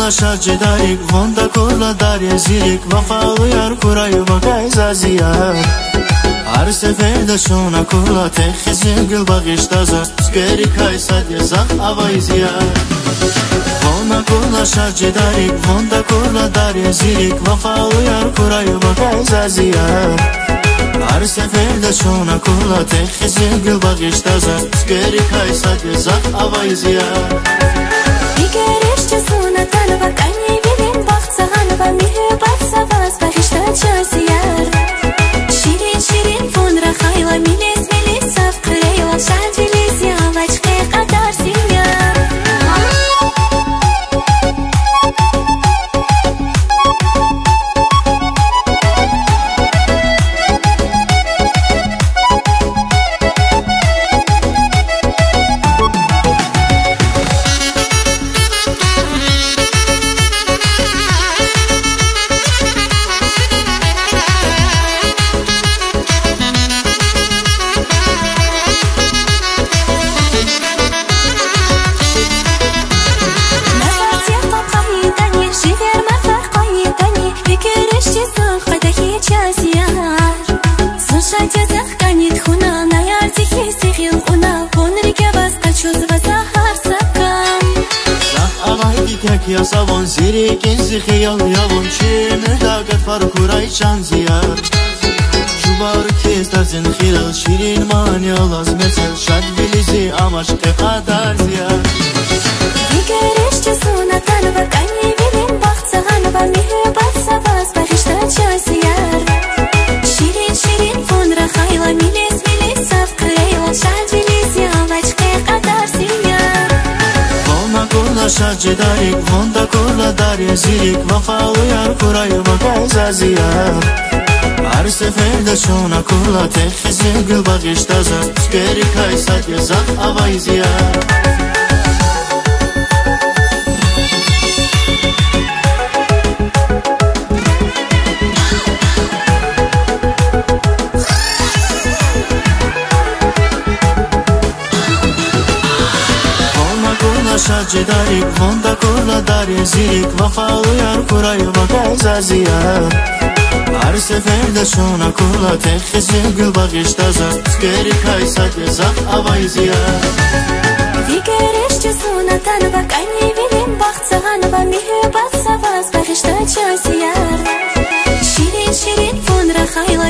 شاجی داریک واندا کولا داری زیریک وفالو یار کورای وگای زازیار هر سفر شونا کولا تخزی گل باقیش تازه سکری کای سادی زخ آوای زیار وانا کولا شاجی داریک واندا کولا داری زیریک وفالو یار کورای وگای زازیار هر سفر شونا کولا تخزی گل باقیش تازه سکری کای سادی زخ آوای زیار Суна танова, кани видим бахт саганова, михебат савас, бахишта часияр. Ширин, ширин, фон рахайла, милис, милис, сав крейла, шанджилис, ялачке кадар синьяр. Я савон зирикин зихиял явон чиме дагат фаркурай чанзияр чубар кестар зин хирал ширин манял аз месел шад вилизи амаш кадар зияр Дигериш часуна танова, кани видим бахт саганова, михебат савас, бахишта часияр. Ширин, ширин, фон рахайла, милис, милис, сав крейла, шад вилизи амачке кадар синьяр. شاجی داریک واندا کولا داری زیریک وفالو یار کورای وگای زازیار هر سفر شونا کولا تخزی گل باقیش تازه سکری کای سادی زخ آوای زیار شاجی داریک واندا کولا داری زیریک وفالو یار کورای وگای زازیار هر سفر شونا کولا تخزی گل باقیش تازه سکری کای سادی زخ آوای زیار Дигериш часуна танова, кани видим бахт саганова, михебат савас, бахишта часияр. Ширин, ширин, фон рахайла,